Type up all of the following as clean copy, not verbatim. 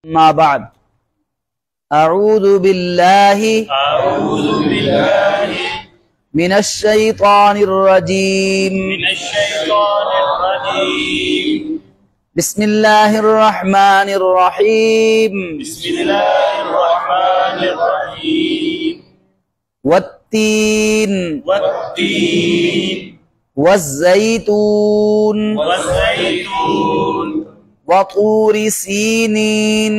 ما بعد اعوذ باللہ من الشیطان الرجیم بسم اللہ الرحمن الرحیم والتین والزیتون وطور سینین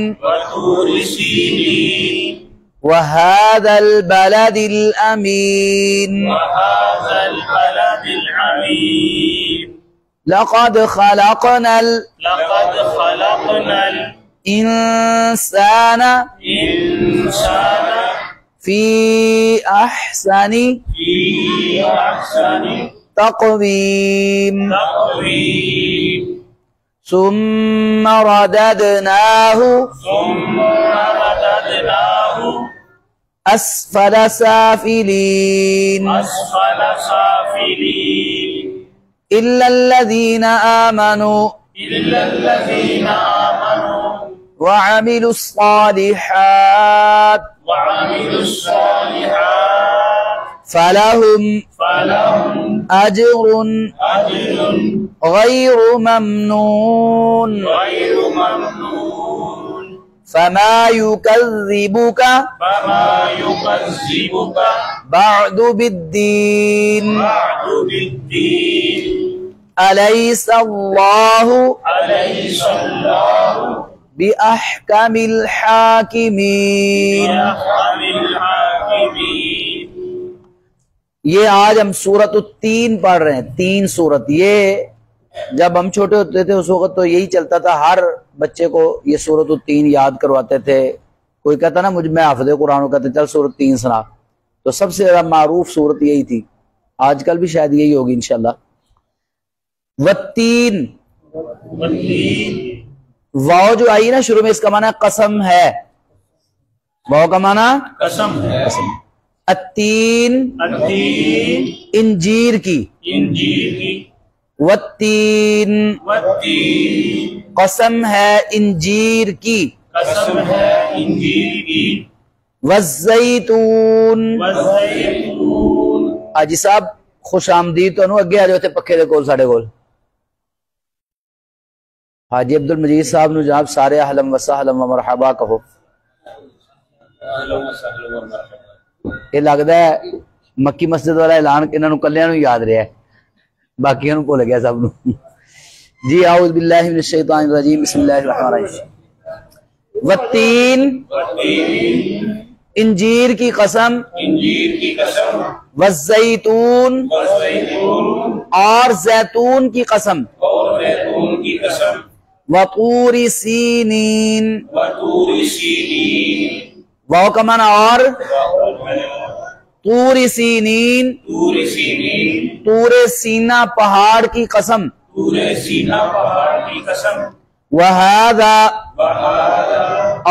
وهذا البلد الأمين لقد خلقنا الإنسان في أحسن تقويم ثم رددناه اسفل سافلين إلا الذين آمنوا وعملوا الصالحات فلهم أجر غير ممنون فما يكذبك بعد بالدين أليس الله بأحكم الحاكمين۔ یہ آج ہم سورۃ التین پڑھ رہے ہیں، تین سورت۔ یہ جب ہم چھوٹے ہوتے تھے اس وقت تو یہی چلتا تھا، ہر بچے کو یہ سورۃ التین یاد کرواتے تھے۔ کوئی کہتا نا مجھ میں حافظ قرآن ہوں، کہتے چل سورۃ التین سنا، تو سب سے زیادہ معروف سورت یہی تھی، آج کل بھی شاید یہی ہوگی انشاءاللہ۔ والتین، واو جو آئی نا شروع میں، اس کا معنی قسم ہے، واو کا معنی قسم ہے۔ التین انجیر کی، والتین قسم ہے انجیر کی، والزیتون، حاجی صاحب خوش آمدید، تو انہوں اگے آ جاتے پکھے دے کول ساڑھے کول۔ حاجی عبدالمجید صاحب نو جناب سارے اہلا و سہلا و مرحبا کہو۔ یہ لگتا ہے مکی مسجد والا اعلان انہوں نے کلیاں نو یاد رہا ہے، باقی انہوں بھول گیا سب نو۔ جی اعوذ باللہ من الشیطان الرجیم، بسم اللہ الرحمن الرحیم۔ والتین، انجیر کی قسم، والزیتون، اور زیتون کی قسم، وطور سینین، واو کا معنی اور، طور سینین، طور سینہ پہاڑ کی قسم، وہذا،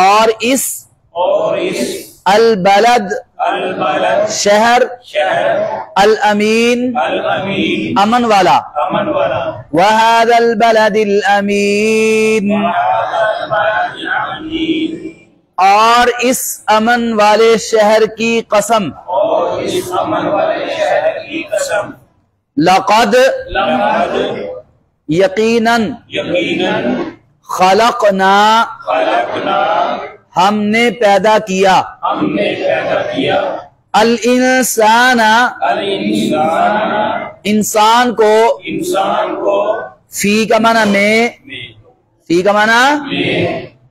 اور اس، البلد، شہر، الامین، امن والا، وہذا البلد الامین، اور اس امن والے شہر کی قسم، لقد، یقیناً، خلقنا، ہم نے پیدا کیا، الانسان، انسان کو، فی کا معنی میں، فی کا معنی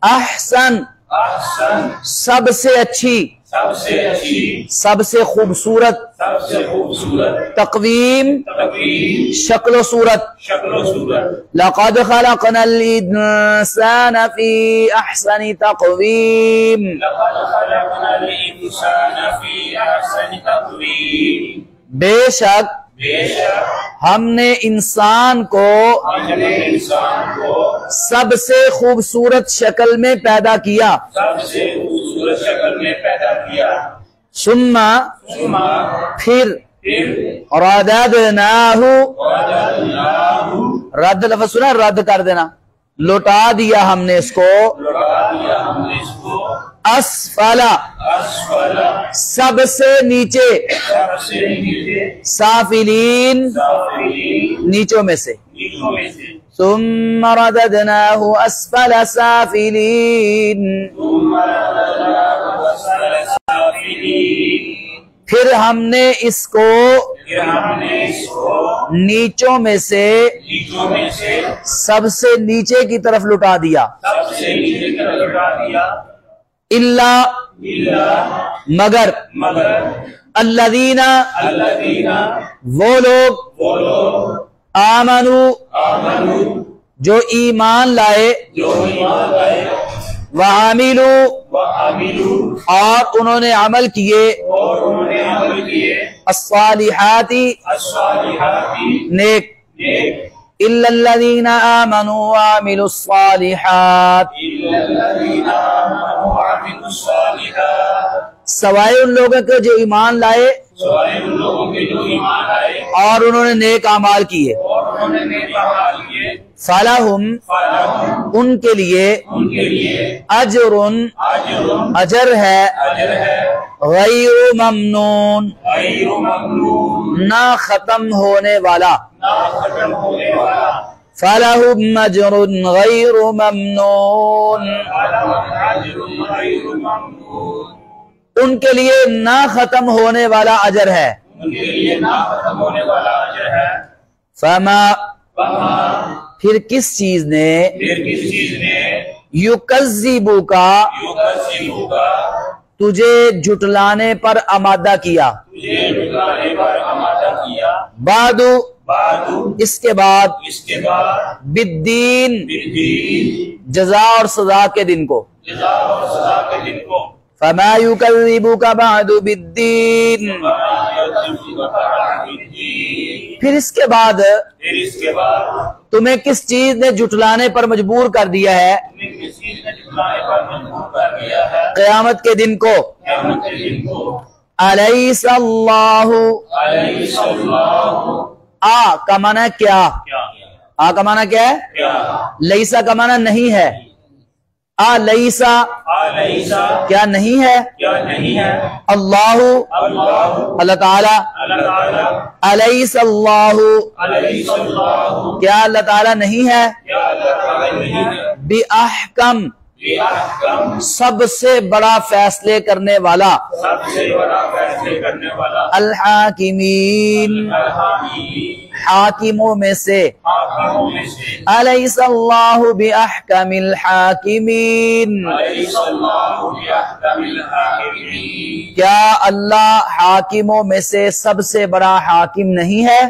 احسن، سب سے اچھی، سب سے خوبصورت، تقویم، شکل و صورت، لقد خلقنا الانسان فی احسن تقویم، بے شک ہم نے انسان کو سب سے خوبصورت شکل میں پیدا کیا، ثم پھر رددناہ، رد لفظ سنا، رد کر دینا، لوٹا دیا ہم نے اس کو، اسفلا سب سے نیچے، سافلین نیچوں میں سے، ثم رددناه اسفل سافلین پھر ہم نے اس کو نیچوں میں سے سب سے نیچے کی طرف لٹا دیا، الا مگر الذین وہ لوگ آمنو جو ایمان لائے، وعاملوا اور انہوں نے عمل کیے، الصالحات نیک، الا الذین آمنوا وعملوا الصالحات سوائے ان لوگوں کے جو ایمان لائے اور انہوں نے نیک اعمال کیے، فَلَهُمْ ان کے لیے اجر اجر ہے، غیر ممنون نہ ختم ہونے والا، فَلَهُمْ اجر غیر ممنون ان کے لیے نہ ختم ہونے والا اجر ہے، فما پھر کس چیز نے یکذبک تجھے جھٹلانے پر آمادہ کیا، بعد اس کے بعد بالدین جزا اور سزا کے دن کو، فما یکذبک بعد بالدین پھر اس کے بعد تمہیں کس چیز نے جھٹلانے پر مجبور کر دیا ہے، قیامت کے دن کو، الیس اللہ آ کا معنی کیا، آ کا معنی کیا ہے، لیسا کا معنی نہیں ہے، لیسا کیا نہیں ہے، اللہ اللہ تعالی، الیس اللہ کیا اللہ تعالی نہیں ہے، بِأَحْكَمْ سب سے بڑا فیصلے کرنے والا، الحاکمین حاکموں میں سے، الیس اللہ بِأَحْكَمِ الحاکمین کیا اللہ حاکموں میں سے سب سے بڑا حاکم نہیں ہے؟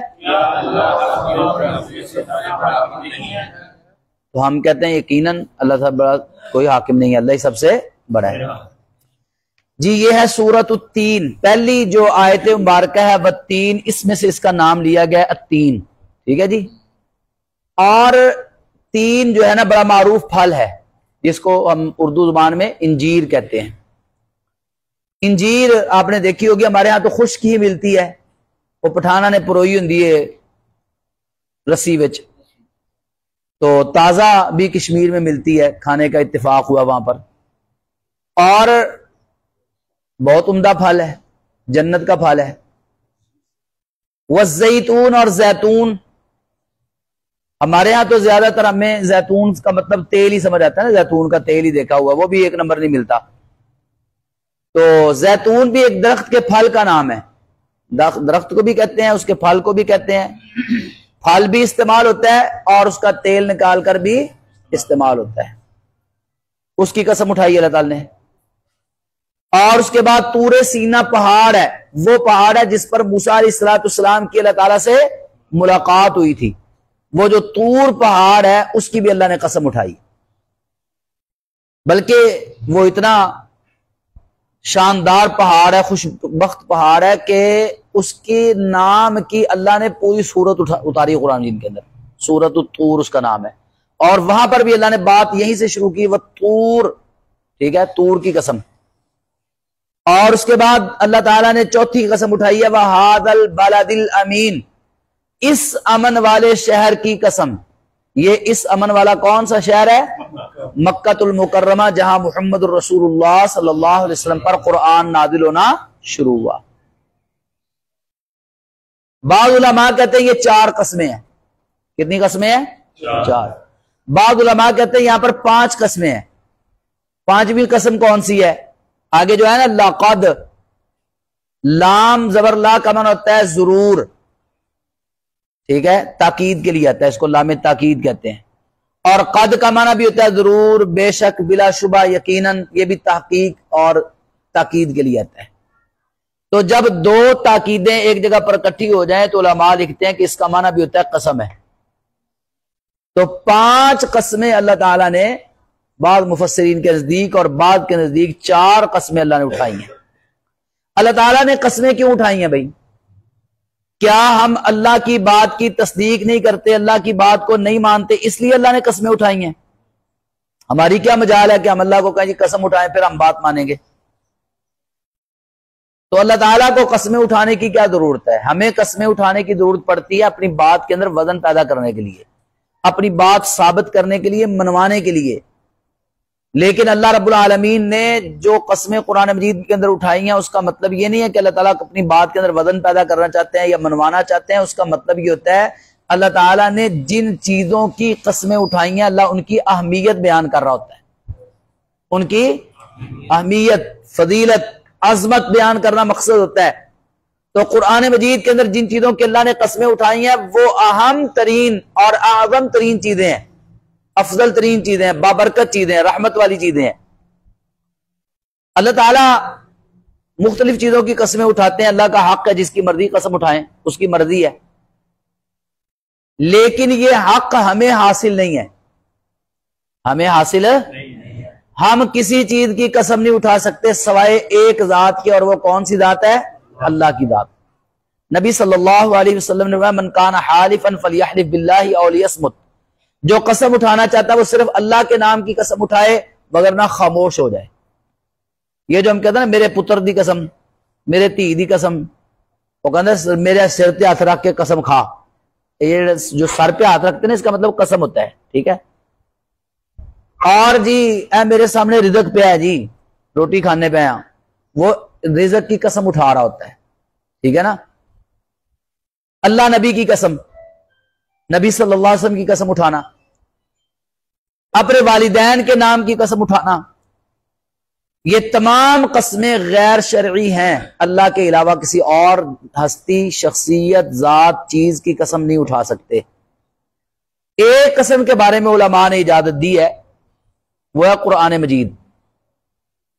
تو ہم کہتے ہیں یقیناً اللہ سے بڑا کوئی حاکم نہیں ہے، اللہ ہی سب سے بڑا ہے۔ جی یہ ہے سورۃ التین، پہلی جو آیت مبارکہ ہے والتین، اس میں سے اس کا نام لیا گیا التین، ٹھیک ہے جی۔ اور تین جو ہے نا بڑا معروف پھل ہے، جس کو ہم اردو زبان میں انجیر کہتے ہیں۔ انجیر آپ نے دیکھی ہوگی، ہمارے ہاں تو خشک ہی ملتی ہے، وہ پٹھانا نے پروئی ہوندی ہے رسی وچ، تو تازہ بھی کشمیر میں ملتی ہے، کھانے کا اتفاق ہوا وہاں پر، اور بہت عمدہ پھل ہے، جنت کا پھل ہے۔ والزیتون اور زیتون، ہمارے ہاں تو زیادہ تر ہمیں زیتون کا مطلب تیل ہی سمجھ آتا ہے نا، زیتون کا تیل ہی دیکھا ہوا، وہ بھی ایک نمبر نہیں ملتا۔ تو زیتون بھی ایک درخت کے پھل کا نام ہے، درخت کو بھی کہتے ہیں، اس کے پھل کو بھی کہتے ہیں، پھل بھی استعمال ہوتا ہے اور اس کا تیل نکال کر بھی استعمال ہوتا ہے، اس کی قسم اٹھائی اللہ تعالی نے۔ اور اس کے بعد طور سینہ پہاڑ ہے، وہ پہاڑ ہے جس پر موسیٰ علیہ السلام کی اللہ تعالیٰ سے ملاقات ہوئی تھی، وہ جو طور پہاڑ ہے اس کی بھی اللہ نے قسم اٹھائی، بلکہ وہ اتنا شاندار پہاڑ ہے، خوش بخت پہاڑ ہے کہ اس کے نام کی اللہ نے پوری سورت اتاری قرآن مجید کے اندر، سورۃ الطور اس کا نام ہے، اور وہاں پر بھی اللہ نے بات یہیں سے شروع کی، والطور، ٹھیک ہے، طور کی قسم۔ اور اس کے بعد اللہ تعالیٰ نے چوتھی قسم اٹھائی ہے، وَهَذَا الْبَلَدِ الْأَمِينَ، اس امن والے شہر کی قسم، یہ اس امن والا کون سا شہر ہے؟ مکہ المکرمہ، جہاں محمد الرسول اللہ صلی اللہ علیہ وسلم پر قرآن نازل ہونا شروع ہوا۔ بعض علماء کہتے ہیں یہ 4 قسمیں ہیں۔ کتنی قسمیں ہیں؟ 4۔ بعض علماء کہتے ہیں یہاں پر 5 قسمیں ہیں۔ 5ویں قسم کون سی ہے؟ آگے جو ہے نا لقد، لام زبر لا کا معنی ہوتا ہے ضرور، ٹھیک ہے، تاکید کے لیے آتا ہے، اس کو لام تاکید کہتے ہیں۔ اور قد کا معنی بھی ہوتا ہے ضرور، بے شک، بلا شبہ، یقیناً، یہ بھی تحقیق اور تاکید کے لیے آتا ہے۔ تو جب 2 تاکیدیں ایک جگہ پر اکٹھی ہو جائیں تو علماء لکھتے ہیں کہ اس کا معنی بھی ہوتا ہے قسم ہے۔ تو 5 قسمیں اللہ تعالیٰ نے بعض مفسرین کے نزدیک اور بعض کے نزدیک 4 قسمیں اللہ نے اٹھائی ہیں۔ اللہ تعالیٰ نے قسمیں کیوں اٹھائی ہیں بھائی؟ کیا ہم اللہ کی بات کی تصدیق نہیں کرتے، اللہ کی بات کو نہیں مانتے، اس لیے اللہ نے قسمیں اٹھائی ہیں؟ ہماری کیا مجال ہے کہ ہم اللہ کو کہیں جی قسم اٹھائیں پھر ہم بات مانیں گے؟ تو اللہ تعالیٰ کو قسمیں اٹھانے کی کیا ضرورت ہے؟ ہمیں قسمیں اٹھانے کی ضرورت پڑتی ہے اپنی بات کے اندر وزن پیدا کرنے کے لیے، اپنی بات ثابت کرنے کے لیے، منوانے کے لیے۔ لیکن اللہ رب العالمین نے جو قسمیں قرآن مجید کے اندر اٹھائی ہیں اس کا مطلب یہ نہیں ہے کہ اللہ تعالیٰ اپنی بات کے اندر وزن پیدا کرنا چاہتے ہیں یا منوانا چاہتے ہیں۔ اس کا مطلب یہ ہوتا ہے اللہ تعالیٰ نے جن چیزوں کی قسمیں اٹھائی ہیں اللہ ان کی اہمیت بیان کر رہا ہوتا ہے، ان کی اہمیت، فضیلت، عظمت بیان کرنا مقصد ہوتا ہے۔ تو قرآن مجید کے اندر جن چیزوں کی اللہ نے قسمیں اٹھائی ہیں وہ اہم ترین اور اعظم ترین چیزیں ہیں، افضل ترین چیزیں ہیں، بابرکت چیزیں ہیں، رحمت والی چیزیں ہیں۔ اللہ تعالیٰ مختلف چیزوں کی قسمیں اٹھاتے ہیں، اللہ کا حق ہے جس کی مرضی قسم اٹھائیں، اس کی مرضی ہے، لیکن یہ حق ہمیں حاصل نہیں ہے، ہمیں حاصل ہم کسی چیز کی قسم نہیں اٹھا سکتے سوائے ایک ذات کے، اور وہ کون سی ذات ہے؟ اللہ کی ذات۔ نبی صلی اللہ علیہ وسلم نے من کان حالفا فلیحلف باللہ او لیصمت، جو قسم اٹھانا چاہتا ہے وہ صرف اللہ کے نام کی قسم اٹھائے وگرنہ خاموش ہو جائے۔ یہ جو ہم کہتے ہیں نا میرے پتر دی قسم، میرے دھی دی قسم، وہ کہتے ہیں میرے سر پہ ہاتھ رکھ کے قسم کھا، یہ جو سر پہ ہاتھ رکھتے ہیں اس کا مطلب قسم ہوتا ہے، ٹھیک ہے۔ اور جی اے میرے سامنے رزق پہ ہے جی، روٹی کھانے پہ ہیں، وہ رزق کی قسم اٹھا رہا ہوتا ہے، ٹھیک ہے نا۔ اللہ نبی کی قسم، نبی صلی اللہ علیہ وسلم کی قسم اٹھانا، اپنے والدین کے نام کی قسم اٹھانا، یہ تمام قسمیں غیر شرعی ہیں۔ اللہ کے علاوہ کسی اور ہستی، شخصیت، ذات، چیز کی قسم نہیں اٹھا سکتے۔ ایک قسم کے بارے میں علماء نے اجازت دی ہے، وہ ہے قرآن مجید۔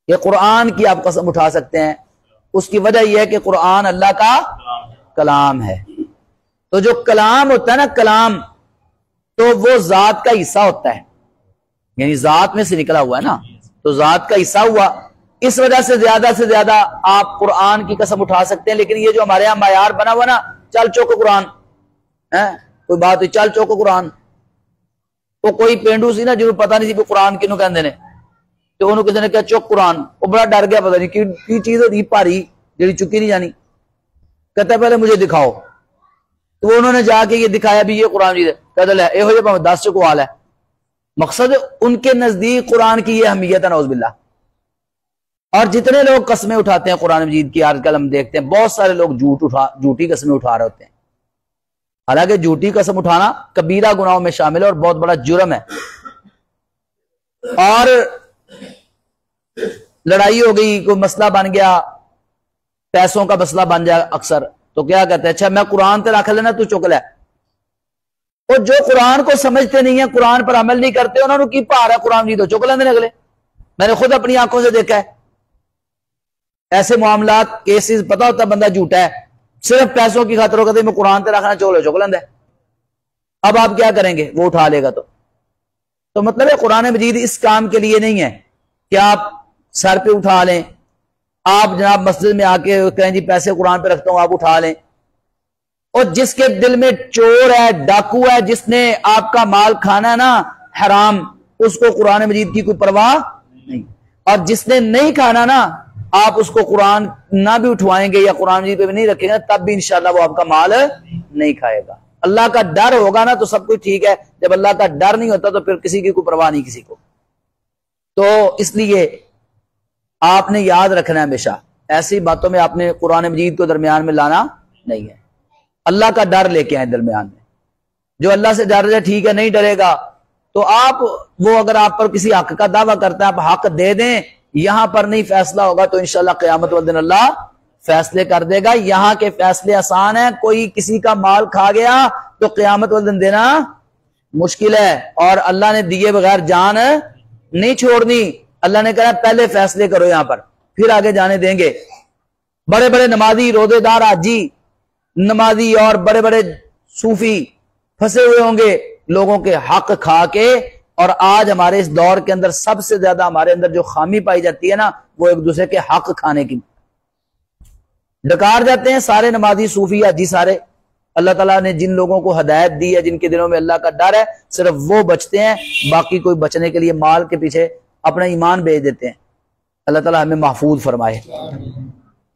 یہ قرآن کی آپ قسم اٹھا سکتے ہیں، اس کی وجہ یہ ہے کہ قرآن اللہ کا کلام ہے۔ تو جو کلام ہوتا ہے نا، کلام تو وہ ذات کا حصہ ہوتا ہے، یعنی ذات میں سے نکلا ہوا ہے نا، تو ذات کا حصہ ہوا، اس وجہ سے زیادہ آپ قرآن کی قسم اٹھا سکتے ہیں۔ لیکن یہ جو ہمارے یہاں معیار بنا ہوا نا، چل چوک قرآن، کوئی بات ہوئی چل چوک قرآن، وہ کوئی پینڈو سی نا جنہوں پتہ نہیں سی قرآن کنوں کہندے نے، تو انہوں کسی نے کہا چوک قرآن، وہ بڑا ڈر گیا، پتہ نہیں کی چیز ہوتی بھاری جڑی چکی نہیں جانی، کہتا ہے پہلے مجھے دکھاؤ، تو انہوں نے جا کے یہ دکھایا بھی یہ قرآن جی کہتا ہے یہ ہو 10 چکوال ہے۔ مقصد ان کے نزدیک قرآن کی یہ اہمیت ہے، نعوذ باللہ۔ اور جتنے لوگ قسمیں اٹھاتے ہیں قرآن مجید کی، آج کل ہم دیکھتے ہیں بہت سارے لوگ جھوٹی قسمیں اٹھا رہے ہوتے ہیں، حالانکہ جھوٹی قسم اٹھانا کبیرہ گناہوں میں شامل ہے اور بہت بڑا جرم ہے۔ اور لڑائی ہو گئی، کوئی مسئلہ بن گیا، پیسوں کا مسئلہ بن جائے اکثر، تو کیا کہتے ہیں اچھا میں قرآن تے رکھ لینا تو چک لے۔ اور جو قرآن کو سمجھتے نہیں ہیں، قرآن پر عمل نہیں کرتے، انہوں نے کی پا رہا ہے قرآن جی تو چک لیندے اگلے۔ میں نے خود اپنی آنکھوں سے دیکھا ہے ایسے معاملات، کیسز، پتہ ہوتا بندہ جھوٹا ہے، صرف پیسوں کی خاطر کہتے میں قرآن تے رکھنا چک لیندے۔ اب آپ کیا کریں گے؟ وہ اٹھا لے گا تو مطلب ہے قرآن مجید اس کام کے لیے نہیں ہے کہ آپ سر پہ اٹھا لیں، آپ جناب مسجد میں آ کے کہیں جی پیسے قرآن پہ رکھتا ہوں، آپ اٹھا لیں۔ اور جس کے دل میں چور ہے، ڈاکو ہے، جس نے آپ کا مال کھانا ہے نا حرام، اس کو قرآن مجید کی کوئی پرواہ نہیں۔ اور جس نے نہیں کھانا نا، آپ اس کو قرآن نہ بھی اٹھوائیں گے یا قرآن مجید پہ بھی نہیں رکھیں گے، تب بھی انشاءاللہ وہ آپ کا مال نہیں کھائے گا۔ اللہ کا ڈر ہوگا نا تو سب کچھ ٹھیک ہے، جب اللہ کا ڈر نہیں ہوتا تو پھر کسی کی کوئی پرواہ نہیں کسی کو۔ تو اس لیے آپ نے یاد رکھنا ہے ہمیشہ ایسی باتوں میں آپ نے قرآن مجید کو درمیان میں لانا نہیں ہے، اللہ کا ڈر لے کے آئیں درمیان میں۔ جو اللہ سے ڈر رہے ٹھیک ہے، نہیں ڈرے گا تو آپ وہ اگر آپ پر کسی حق کا دعویٰ کرتا ہے آپ حق دے دیں، یہاں پر نہیں فیصلہ ہوگا تو انشاءاللہ قیامت والدن اللہ فیصلے کر دے گا۔ یہاں کے فیصلے آسان ہیں، کوئی کسی کا مال کھا گیا تو قیامت والدن دینا مشکل ہے، اور اللہ نے دیے بغیر جان نہیں چھوڑنی۔ اللہ نے کہا پہلے فیصلے کرو یہاں پر، پھر آگے جانے دیں گے۔ بڑے بڑے نمازی، روزے دار، حاجی، نمازی اور بڑے بڑے صوفی پھنسے ہوئے ہوں گے لوگوں کے حق کھا کے، اور آج ہمارے اس دور کے اندر سب سے زیادہ ہمارے اندر جو خامی پائی جاتی ہے نا، وہ ایک دوسرے کے حق کھانے کی۔ ڈکار جاتے ہیں سارے نمازی، صوفی، حاجی سارے۔ اللہ تعالیٰ نے جن لوگوں کو ہدایت دی ہے، جن کے دلوں میں اللہ کا ڈر ہے، صرف وہ بچتے ہیں، باقی کوئی بچنے کے لیے مال کے پیچھے اپنا ایمان بیچ دیتے ہیں۔ اللہ تعالیٰ ہمیں محفوظ فرمائے۔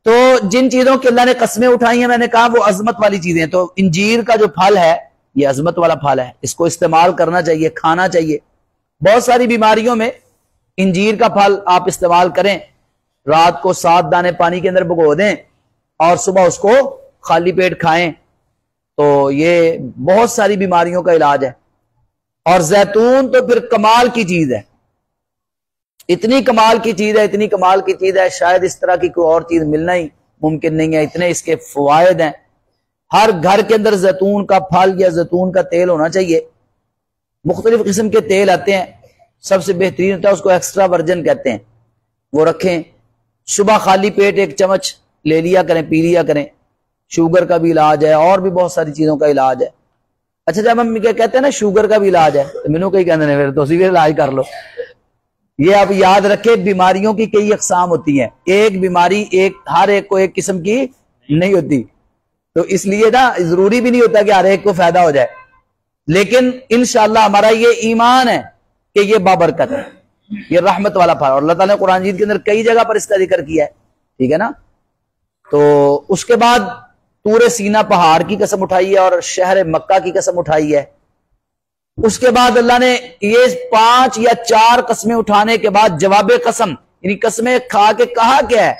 تو جن چیزوں کی اللہ نے قسمیں اٹھائی ہیں، میں نے کہا وہ عظمت والی چیزیں ہیں۔ تو انجیر کا جو پھل ہے یہ عظمت والا پھل ہے، اس کو استعمال کرنا چاہیے، کھانا چاہیے۔ بہت ساری بیماریوں میں انجیر کا پھل آپ استعمال کریں، رات کو 7 دانے پانی کے اندر بھگو دیں اور صبح اس کو خالی پیٹ کھائیں، تو یہ بہت ساری بیماریوں کا علاج ہے۔ اور زیتون تو پھر کمال کی چیز ہے، اتنی کمال کی چیز ہے، اتنی کمال کی چیز ہے، شاید اس طرح کی کوئی اور چیز ملنا ہی ممکن نہیں ہے، اتنے اس کے فوائد ہیں۔ ہر گھر کے اندر زیتون کا پھل یا زیتون کا تیل ہونا چاہیے۔ مختلف قسم کے تیل آتے ہیں، سب سے بہترین ہوتا ہے اس کو ایکسٹرا ورجن کہتے ہیں، وہ رکھیں۔ صبح خالی پیٹ 1 چمچ لے لیا کریں، پی لیا کریں۔ شوگر کا بھی علاج ہے اور بھی بہت ساری چیزوں کا علاج ہے۔ اچھا جب ہم کیا کہتے ہیں نا شوگر کا بھی علاج ہے، تو مینوں کئی کہتے ہیں پھر تو اسی بھی علاج کر لو۔ یہ آپ یاد رکھیں بیماریوں کی کئی اقسام ہوتی ہیں، ایک بیماری ہر ایک کو ایک قسم کی نہیں ہوتی، تو اس لیے نا ضروری بھی نہیں ہوتا کہ ہر ایک کو فائدہ ہو جائے، لیکن انشاءاللہ ہمارا یہ ایمان ہے کہ یہ بابرکت ہے، یہ رحمت والا پھل، اور اللہ تعالیٰ نے قرآن مجید کے اندر کئی جگہ پر اس کا ذکر کیا ہے، ٹھیک ہے نا۔ تو اس کے بعد طور سینا پہاڑ کی قسم اٹھائی ہے اور شہر مکہ کی قسم اٹھائی ہے۔ اس کے بعد اللہ نے یہ 5 یا 4 قسمیں اٹھانے کے بعد جواب قسم، یعنی قسمیں کھا کے کہا کیا ہے،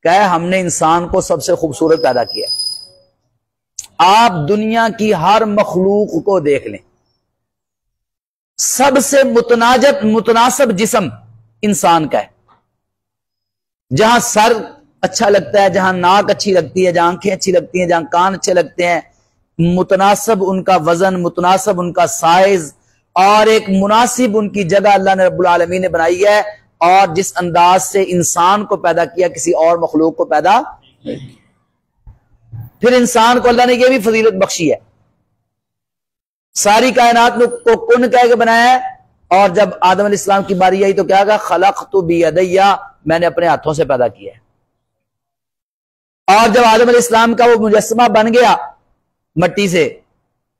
کہ ہم نے انسان کو سب سے خوبصورت پیدا کیا ہے۔ آپ دنیا کی ہر مخلوق کو دیکھ لیں، سب سے متناسب جسم انسان کا ہے۔ جہاں سر اچھا لگتا ہے، جہاں ناک اچھی لگتی ہے، جہاں آنکھیں اچھی لگتی ہیں، جہاں کان اچھے لگتے ہیں، متناسب ان کا وزن، متناسب ان کا سائز، اور ایک مناسب ان کی جگہ اللہ نے رب العالمین نے بنائی ہے، اور جس انداز سے انسان کو پیدا کیا کسی اور مخلوق کو پیدا نہیں کیا۔ پھر انسان کو اللہ نے یہ بھی فضیلت بخشی ہے، ساری کائنات کو کن کہہ کے بنایا ہے، اور جب آدم علیہ السلام کی باری آئی تو کیا کہا، خلقت بیدیا، میں نے اپنے ہاتھوں سے پیدا کیا ہے۔ اور جب آدم علیہ السلام کا وہ مجسمہ بن گیا مٹی سے،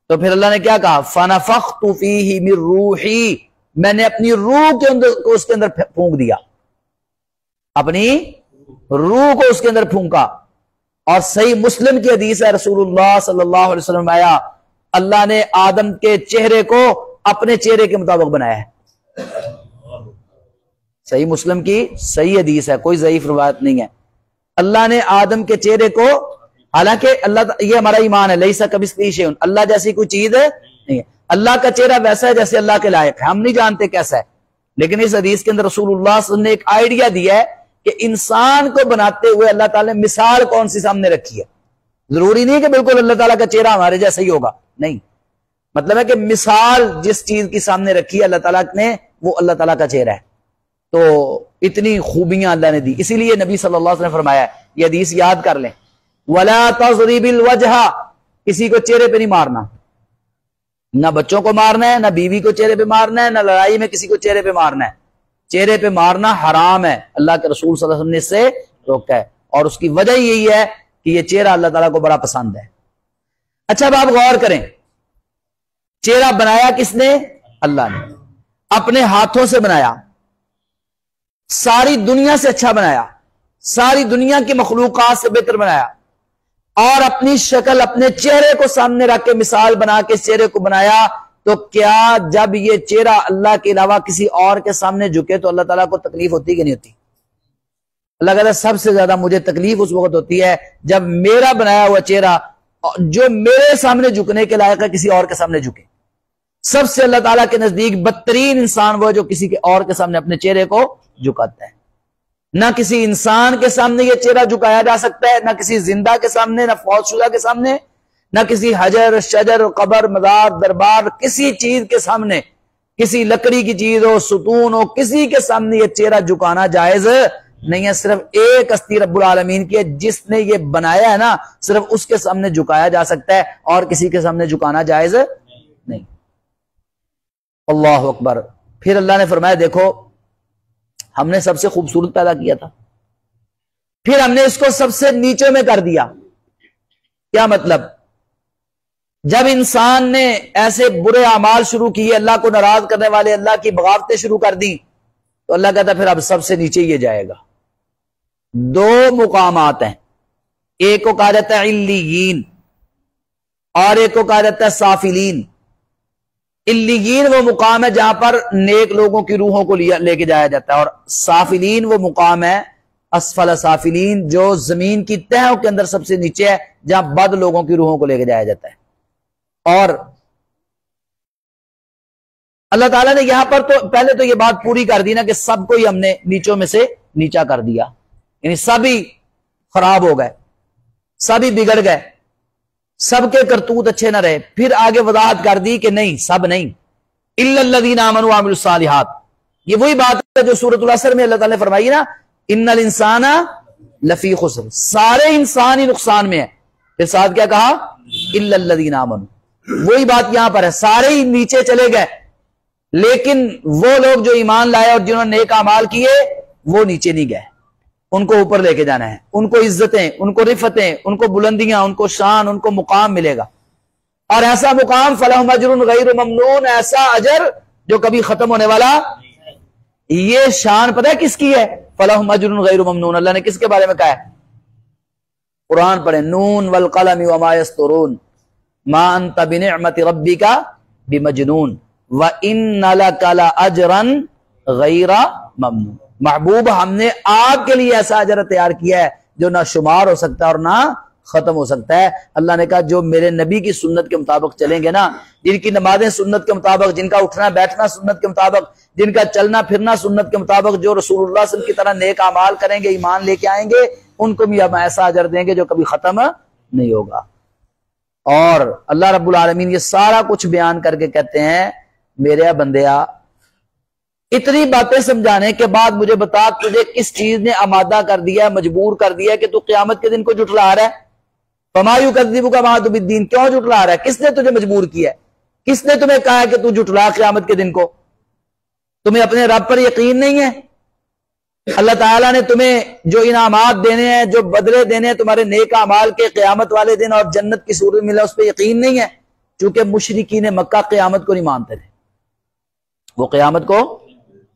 تو پھر اللہ نے کیا کہا، فنفخت فیہ من روحی، میں نے اپنی روح کے اندر کو اس کے اندر پھونک دیا، اپنی روح کو اس کے اندر پھونکا۔ اور صحیح مسلم کی حدیث ہے، رسول اللہ صلی اللہ علیہ وسلم آیا، اللہ نے آدم کے چہرے کو اپنے چہرے کے مطابق بنایا ہے۔ صحیح مسلم کی صحیح حدیث ہے، کوئی ضعیف روایت نہیں ہے۔ اللہ نے آدم کے چہرے کو، حالانکہ اللہ، یہ ہمارا ایمان ہے، لیسا کمثلہ شیء، اللہ جیسی کوئی چیز نہیں ہے، اللہ کا چہرہ ویسا ہے جیسے اللہ کے لائق ہے، ہم نہیں جانتے کیسا ہے، لیکن اس حدیث کے اندر رسول اللہ صلی اللہ علیہ وسلم نے ایک آئیڈیا دیا ہے کہ انسان کو بناتے ہوئے اللہ تعالیٰ نے مثال کون سی سامنے رکھی ہے۔ ضروری نہیں کہ بالکل اللہ تعالیٰ کا چہرہ ہمارے جیسا ہی ہوگا، نہیں، مطلب ہے کہ مثال جس چیز کی سامنے رکھی ہے اللہ تعالیٰ نے، وہ اللہ تعالیٰ کا چہرہ ہے۔ تو اتنی خوبیاں اللہ نے دی، اسی لیے نبی صلی اللہ علیہ وسلم نے فرمایا ہے، یہ حدیث یاد کر لیں، وَلَا تَضْرِبِ الْوَجْهَ، کسی کو چہرے پہ نہیں مارنا، نہ بچوں کو مارنا ہے، نہ بیوی کو چہرے پہ مارنا ہے، نہ لڑائی میں کسی کو چہرے پہ مارنا ہے۔ چہرے پہ مارنا حرام ہے، اللہ کے رسول صلی اللہ علیہ وسلم نے اس سے روکا ہے، اور اس کی وجہ یہی ہے کہ یہ چہرہ اللہ تعالیٰ کو بڑا پسند ہے۔ اچھا اب آپ غور کریں، چہرہ بنایا کس نے؟ اللہ نے، اپنے ہاتھوں سے بنایا، ساری دنیا سے اچھا بنایا، ساری دنیا کی مخلوقات سے بہتر بنایا، اور اپنی شکل اپنے چہرے کو سامنے رکھ کے مثال بنا کے اس چہرے کو بنایا، تو کیا جب یہ چہرہ اللہ کے علاوہ کسی اور کے سامنے جھکے تو اللہ تعالیٰ کو تکلیف ہوتی کہ نہیں ہوتی؟ اللہ کہتا ہے سب سے زیادہ مجھے تکلیف اس وقت ہوتی ہے جب میرا بنایا ہوا چہرہ جو میرے سامنے جھکنے کے لائق ہے کسی اور کے سامنے جھکے۔ سب سے اللہ تعالیٰ کے نزدیک بدترین انسان وہ ہے جو کسی کے اور کے سامنے اپنے چہرے کو جھکاتا ہے۔ نہ کسی انسان کے سامنے یہ چہرہ جھکایا جا سکتا ہے، نہ کسی زندہ کے سامنے، نہ فوت شدہ کے سامنے، نہ کسی حجر شجر قبر مزار دربار کسی چیز کے سامنے، کسی لکڑی کی چیز ہو ستون ہو کسی کے سامنے یہ چہرہ جھکانا جائز نہیں ہے۔ صرف ایک ہستی رب العالمین کی ہے جس نے یہ بنایا ہے نا، صرف اس کے سامنے جھکایا جا سکتا ہے اور کسی کے سامنے جھکانا جائز نہیں۔ اللہ اکبر۔ پھر اللہ نے فرمایا دیکھو ہم نے سب سے خوبصورت پیدا کیا تھا، پھر ہم نے اس کو سب سے نیچے میں کر دیا۔ کیا مطلب؟ جب انسان نے ایسے برے اعمال شروع کیے، اللہ کو ناراض کرنے والے، اللہ کی بغاوتیں شروع کر دی، تو اللہ کہتا ہے پھر اب سب سے نیچے یہ جائے گا۔ دو مقامات ہیں، ایک کو کہا جاتا ہے علیین اور ایک کو کہا جاتا ہے سافلین۔ علیین وہ مقام ہے جہاں پر نیک لوگوں کی روحوں کو لے کے جایا جاتا ہے، اور سافلین وہ مقام ہے اسفل سافلین جو زمین کی تہوں کے اندر سب سے نیچے ہے، جہاں بد لوگوں کی روحوں کو لے کے جایا جاتا ہے۔ اور اللہ تعالیٰ نے یہاں پر تو پہلے تو یہ بات پوری کر دی نا کہ سب کو ہی ہم نے نیچوں میں سے نیچا کر دیا، یعنی سب ہی خراب ہو گئے، سب ہی بگڑ گئے، سب کے کرتوت اچھے نہ رہے۔ پھر آگے وضاحت کر دی کہ نہیں، سب نہیں، الا الذین آمنوا وعملوا الصالحات۔ یہ وہی بات ہے جو سورۃ العصر میں اللہ تعالیٰ نے فرمائی نا، ان الانسان لفی خسر، سارے انسان ہی نقصان میں ہے۔ پھر ساتھ کیا کہا؟ الا الذین آمنوا، وہی بات یہاں پر ہے، سارے ہی نیچے چلے گئے، لیکن وہ لوگ جو ایمان لائے اور جنہوں نے نیک اعمال کیے وہ نیچے نہیں گئے، ان کو اوپر لے کے جانا ہے، ان کو عزتیں، ان کو رفتیں، ان کو بلندیاں، ان کو شان، ان کو مقام ملے گا، اور ایسا مقام فلہم اجر غیر ممنون، ایسا اجر جو کبھی ختم ہونے والا۔ یہ شان پتہ ہے کس کی ہے؟ فلہم اجر غیر ممنون۔ اللہ نے کس کے بارے میں کہا ہے؟ قرآن پڑھیں، نون والقلم وما یسطرون ما انت بنعمت ربک بمجنون وان لک لاجرا غیر ممنون۔ محبوب ہم نے آپ کے لیے ایسا اجر تیار کیا ہے جو نہ شمار ہو سکتا ہے اور نہ ختم ہو سکتا ہے۔ اللہ نے کہا جو میرے نبی کی سنت کے مطابق چلیں گے نا، جن کی نمازیں سنت کے مطابق، جن کا اٹھنا بیٹھنا سنت کے مطابق، جن کا چلنا پھرنا سنت کے مطابق، جو رسول اللہ صلی اللہ علیہ وسلم کی طرح نیک اعمال کریں گے، ایمان لے کے آئیں گے، ان کو بھی ہم ایسا اجر دیں گے جو کبھی ختم نہیں ہوگا۔ اور اللہ رب العالمین یہ سارا کچھ بیان کر کے کہتے ہیں میرے بندیا اتنی باتیں سمجھانے کے بعد مجھے بتا تجھے کس چیز نے آمادہ کر دیا، مجبور کر دیا کہ تو قیامت کے دن کو جھٹلا رہا ہے؟ فما یکذبک بعد بالدین، کیوں جھٹلا رہا ہے؟ کس نے تجھے مجبور کیا ہے؟ کس نے تمہیں کہا ہے کہ تو جھٹلا قیامت کے دن کو؟ تمہیں اپنے رب پر یقین نہیں ہے؟ اللہ تعالیٰ نے تمہیں جو انعامات دینے ہیں، جو بدلے دینے ہیں تمہارے نیک اعمال کے قیامت والے دن اور جنت کی صورت ملا، اس پہ یقین نہیں ہے؟ چونکہ مشرکین مکہ قیامت کو نہیں مانتے تھے، وہ قیامت کو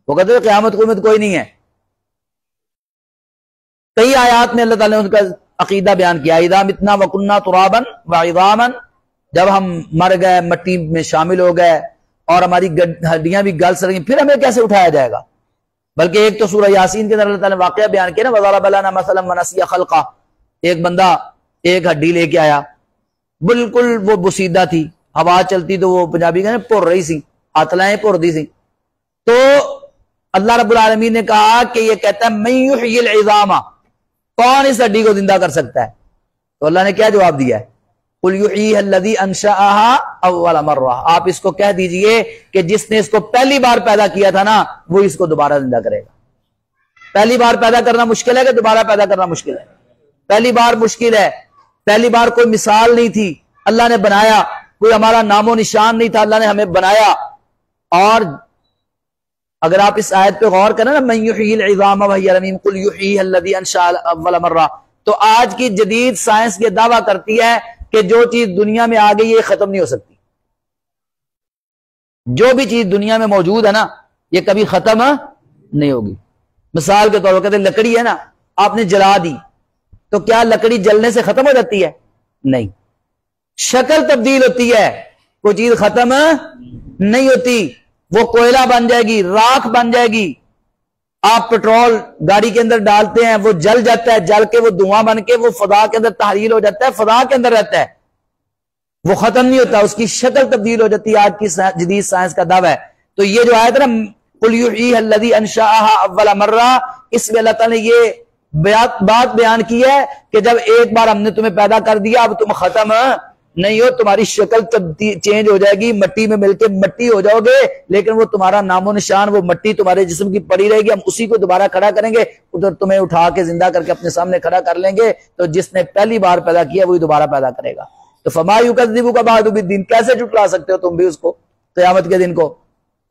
وہ کہتے تھے قیامت قیامت کوئی نہیں ہے۔ کئی آیات میں اللہ تعالیٰ نے ان کا عقیدہ بیان کیا، اذا متنا وکننا ترابا وعظاما، جب ہم مر گئے مٹی میں شامل ہو گئے اور ہماری ہڈیاں بھی گل سڑ گئی، پھر ہمیں کیسے اٹھایا جائے گا؟ بلکہ ایک تو سورہ یاسین کے اندر اللہ تعالیٰ نے واقعہ بیان کیا نا، وضرب لنا مثلا ونسی خلقہ، ایک بندہ ایک ہڈی لے کے آیا، بالکل وہ بسیدہ تھی، ہوا چلتی تو وہ پنجابی کہتے پور رہی سی، ہتھلائیں پور دی سی۔ تو اللہ رب العالمین نے کہا کہ یہ کہتا ہے من یحیی العظام، کون اس ہڈی کو زندہ کر سکتا ہے؟ تو اللہ نے کیا جواب دیا ہے؟ قل یحییھا الذی انشأھا اول مرہ، آپ اس کو کہہ دیجئے کہ جس نے اس کو پہلی بار پیدا کیا تھا نا وہ اس کو دوبارہ زندہ کرے گا۔ پہلی بار پیدا کرنا مشکل ہے کہ دوبارہ پیدا کرنا مشکل ہے؟ پہلی بار مشکل ہے، پہلی بار کوئی مثال نہیں تھی، اللہ نے بنایا، کوئی ہمارا نام و نشان نہیں تھا، اللہ نے ہمیں بنایا۔ اور اگر آپ اس آیت پہ غور کریں نا، من یحیی العظام وہی رمیم قل یحییھا الذی انشأھا اول مرہ، تو آج کی جدید سائنس یہ دعویٰ کرتی ہے کہ جو چیز دنیا میں آ گئی یہ ختم نہیں ہو سکتی، جو بھی چیز دنیا میں موجود ہے نا یہ کبھی ختم نہیں ہوگی۔ مثال کے طور پر کہتے ہیں لکڑی ہے نا، آپ نے جلا دی تو کیا لکڑی جلنے سے ختم ہو جاتی ہے؟ نہیں. شکل تبدیل ہوتی ہے، کوئی چیز ختم نہیں ہوتی. وہ کوئلہ بن جائے گی، راکھ بن جائے گی. آپ پٹرول گاڑی کے اندر ڈالتے ہیں، وہ جل جاتا ہے، جل کے وہ دھواں بن کے وہ فضا کے اندر تحلیل ہو جاتا ہے، فضا کے اندر رہتا ہے، وہ ختم نہیں ہوتا، اس کی شکل تبدیل ہو جاتی ہے. آج کی جدید سائنس کا دعویٰ ہے. تو یہ جو آیت ہے نا قُلْ يُحْيِيهَا الَّذِي أَنشَأَهَا أَوَّلَ مَرَّةٍ، اس میں اللہ تعالیٰ نے یہ بات بیان کی ہے کہ جب ایک بار ہم نے تمہیں پیدا کر دیا اب تم ختم نہیں ہو، تمہاری شکل چینج ہو جائے گی، مٹی میں مل کے مٹی ہو جاؤ گے، لیکن وہ تمہارا نام و نشان، وہ مٹی تمہارے جسم کی پڑی رہے گی. ہم اسی کو دوبارہ کھڑا کریں گے، ادھر تمہیں اٹھا کے زندہ کر کے اپنے سامنے کھڑا کر لیں گے. تو جس نے پہلی بار پیدا کیا وہی دوبارہ پیدا کرے گا. تو فما یکذبک بعد بالدین، کیسے جھٹلا سکتے ہو تم بھی اس کو قیامت کے دن کو.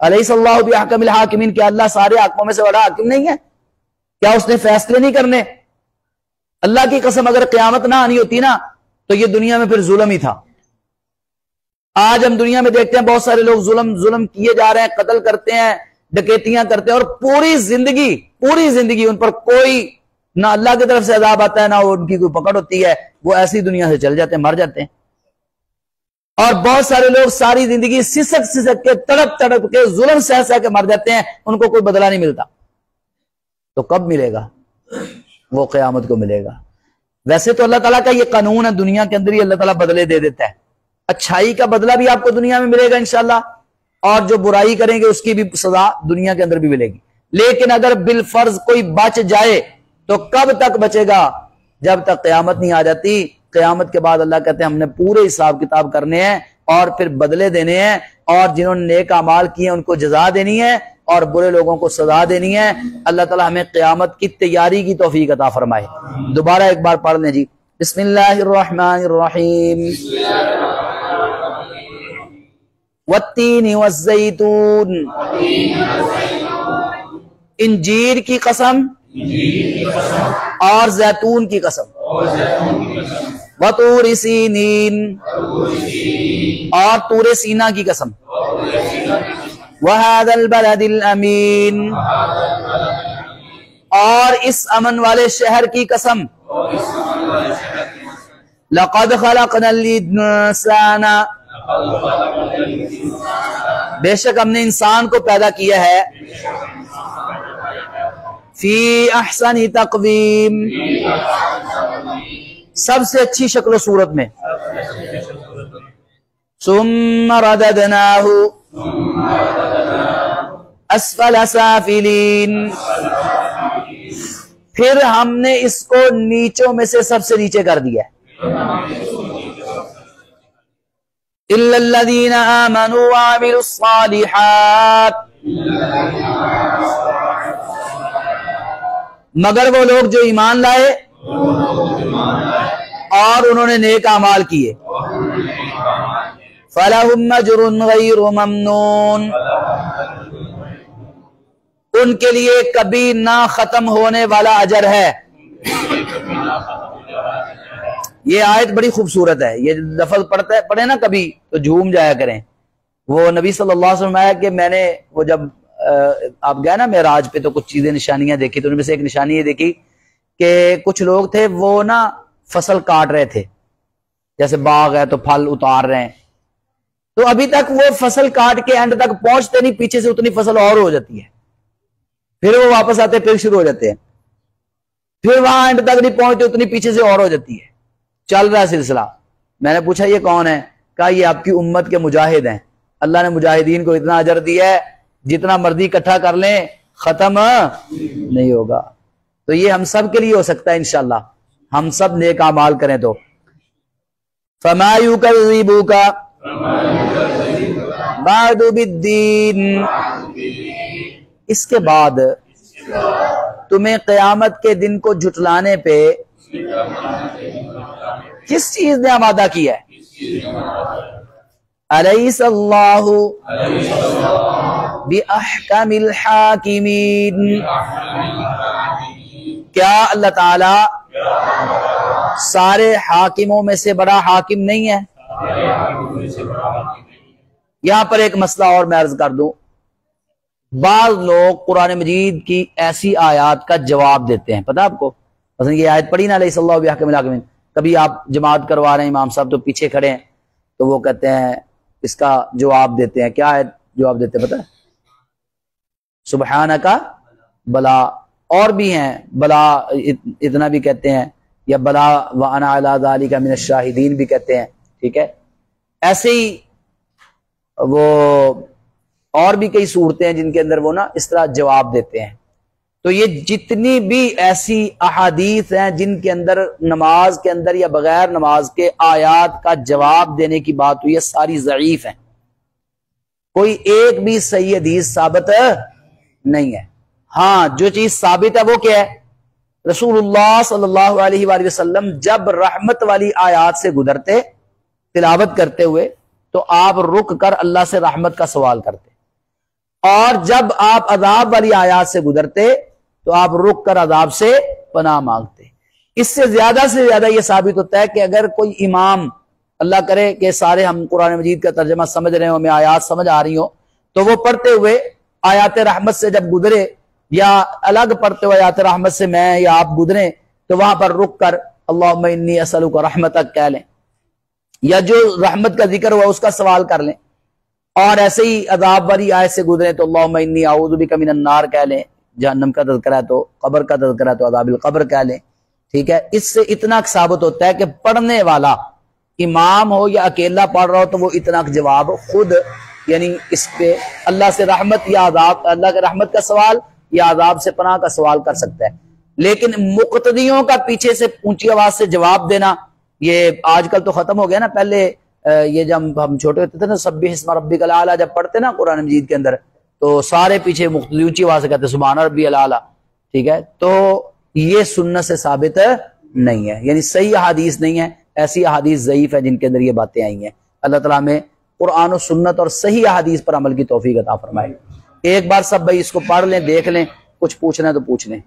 الیس اللہ بأحکم الحاکمین، کیا اللہ سارے حاکموں میں سے بڑا حاکم نہیں ہے؟ کیا اس نے فیصلے نہیں کرنے؟ اللہ کی قسم اگر قیامت نہ آنی ہوتی نا تو یہ دنیا میں پھر ظلم ہی تھا. آج ہم دنیا میں دیکھتے ہیں بہت سارے لوگ ظلم کیے جا رہے ہیں، قتل کرتے ہیں، ڈکیتیاں کرتے ہیں، اور پوری زندگی ان پر کوئی نہ اللہ کی طرف سے عذاب آتا ہے نہ ان کی کوئی پکڑ ہوتی ہے، وہ ایسی دنیا سے چل جاتے ہیں، مر جاتے ہیں. اور بہت سارے لوگ ساری زندگی سسک کے تڑپ کے ظلم سہ کے مر جاتے ہیں، ان کو کوئی بدلہ نہیں ملتا. تو کب ملے گا؟ وہ قیامت کو ملے گا. ویسے تو اللہ تعالیٰ کا یہ قانون ہے، دنیا کے اندر ہی اللہ تعالیٰ بدلے دے دیتا ہے. اچھائی کا بدلہ بھی آپ کو دنیا میں ملے گا انشاءاللہ، اور جو برائی کریں گے اس کی بھی سزا دنیا کے اندر بھی ملے گی. لیکن اگر بالفرض کوئی بچ جائے تو کب تک بچے گا؟ جب تک قیامت نہیں آ جاتی. قیامت کے بعد اللہ کہتے ہیں ہم نے پورے حساب کتاب کرنے ہیں اور پھر بدلے دینے ہیں، اور جنہوں نے نیک اعمال کیے ان کو جزا دینی ہے اور برے لوگوں کو سزا دینی ہے. اللہ تعالی ہمیں قیامت کی تیاری کی توفیق عطا فرمائے. دوبارہ ایک بار پڑھ لیں جی. بسم اللہ الرحمن الرحیم. والتین والزیتون، انجیر کی قسم اور زیتون کی قسم. وطور سینین، اور طور سینا کی قسم. وہذا البلد الامین، اور اس امن والے شہر کی قسم. لقد خلقنا الانسان، بے شک ہم نے انسان کو پیدا کیا ہے. فی احسن تقویم، سب سے اچھی شکل و صورت میں. ثم رددناہ اسفل سافلین، پھر ہم نے اس کو نیچوں میں سے سب سے نیچے کر دیا. الا الذین آمنوا وعملوا الصالحات، مگر وہ لوگ جو ایمان لائے اور انہوں نے نیک اعمال کیے. فَلَهُمْ أَجْرٌ غَيْرُ مَمْنُونَ، ان کے لیے کبھی نہ ختم ہونے والا اجر ہے. یہ آیت بڑی خوبصورت ہے. یہ لفظ پڑھے نا کبھی تو جھوم جایا کریں. وہ نبی صلی اللہ علیہ وسلم آیا کہ میں نے وہ جب آپ گئے نا معراج پہ تو کچھ چیزیں نشانیاں دیکھی، تو ان میں سے ایک نشانی یہ دیکھی کہ کچھ لوگ تھے وہ نا فصل کاٹ رہے تھے، جیسے باغ ہے تو پھل اتار رہے ہیں، تو ابھی تک وہ فصل کاٹ کے اینڈ تک پہنچتے نہیں، پیچھے سے اتنی فصل اور ہو جاتی ہے، پھر وہ واپس آتے پھر شروع ہو جاتے ہیں، پھر وہاں اینڈ تک نہیں پہنچتے اتنی پیچھے سے اور ہو جاتی ہے. چل رہا ہے سلسلہ. میں نے پوچھا یہ کون ہے؟ کہا یہ آپ کی امت کے مجاہد ہیں. اللہ نے مجاہدین کو اتنا اجر دیا ہے جتنا مرضی اکٹھا کر لیں ختم نہیں ہوگا. تو یہ ہم سب کے لیے ہو سکتا ہے انشاءاللہ، ہم سب نیک اعمال کریں تو. فما یکذبک بعد بالدین، اس کے بعد تمہیں قیامت کے دن کو جھٹلانے پہ کس چیز نے آمادہ کیا ہے؟ الیس اللہ بأحکم الحاکمین، کیا اللہ تعالی سارے حاکموں میں سے بڑا حاکم نہیں ہے؟ یہاں پر ایک مسئلہ اور میں عرض کر دوں. بعض لوگ قرآن مجید کی ایسی آیات کا جواب دیتے ہیں، پتہ آپ کو، مثلا یہ آیت پڑھی نا علیہ اللہ بحکم الحاکمین، کبھی آپ جماعت کروا رہے ہیں، امام صاحب تو پیچھے کھڑے ہیں، تو وہ کہتے ہیں اس کا جواب دیتے ہیں، کیا ہے جواب دیتے ہیں پتہ ہے؟ سبحانکا بلا، اور بھی ہیں بلا اتنا بھی کہتے ہیں، یا بلا وانا علی ذالک من الشاہدین بھی کہتے ہیں، ٹھیک ہے۔ ایسے ہی وہ اور بھی کئی صورتیں ہیں جن کے اندر وہ نا اس طرح جواب دیتے ہیں۔ تو یہ جتنی بھی ایسی احادیث ہیں جن کے اندر نماز کے اندر یا بغیر نماز کے آیات کا جواب دینے کی بات ہوئی ہے، ساری ضعیف ہیں، کوئی ایک بھی صحیح حدیث ثابت نہیں ہے۔ ہاں جو چیز ثابت ہے وہ کیا ہے؟ رسول اللہ صلی اللہ علیہ وآلہ وسلم جب رحمت والی آیات سے گزرتے تلاوت کرتے ہوئے تو آپ رک کر اللہ سے رحمت کا سوال کرتے، اور جب آپ عذاب والی آیات سے گزرتے تو آپ رک کر عذاب سے پناہ مانگتے۔ اس سے زیادہ یہ ثابت ہوتا ہے کہ اگر کوئی امام، اللہ کرے کہ سارے ہم قرآن مجید کا ترجمہ سمجھ رہے ہوں، ہمیں آیات سمجھ آ رہی ہوں، تو وہ پڑھتے ہوئے آیات رحمت سے جب گزرے یا الگ پڑھتے ہوئے آیات رحمت سے میں یا آپ گزریں تو وہاں پر رک کر اللہم انی اسألک رحمتک کہہ لیں، یا جو رحمت کا ذکر ہوا اس کا سوال کر لیں، اور ایسے ہی عذاب والی آیت سے گزریں تو اللہم انی اعوذ بک من النار کہہ لیں، جہنم کا تذکرہ ہے تو قبر کا تذکرہ ہے تو عذاب القبر کہہ لیں، ٹھیک ہے۔ اس سے اتنا ثابت ہوتا ہے کہ پڑھنے والا امام ہو یا اکیلا پڑھ رہا ہو تو وہ اتنا جواب خود، یعنی اس پہ اللہ سے رحمت یا عذاب، اللہ کے رحمت کا سوال یا عذاب سے پناہ کا سوال کر سکتا ہے۔ لیکن مقتدیوں کا پیچھے سے اونچی آواز سے جواب دینا یہ آج کل تو ختم ہو گیا نا۔ پہلے یہ جب ہم چھوٹے ہوتے تھے نا، سبح اسم ربک الاعلی جب پڑھتے نا قرآن مجید کے اندر، تو سارے پیچھے مقتدی اونچی آواز سے کہتے سبحان ربی الاعلی، ٹھیک ہے۔ تو یہ سنت سے ثابت نہیں ہے، یعنی صحیح احادیث نہیں ہے، ایسی احادیث ضعیف ہے جن کے اندر یہ باتیں آئی ہیں۔ اللہ تعالیٰ میں قرآن و سنت اور صحیح احادیث پر عمل کی توفیق عطا فرمائے۔ ایک بار سب بھائی اس کو پڑھ لیں، دیکھ لیں، کچھ پوچھنا ہے تو پوچھ لیں۔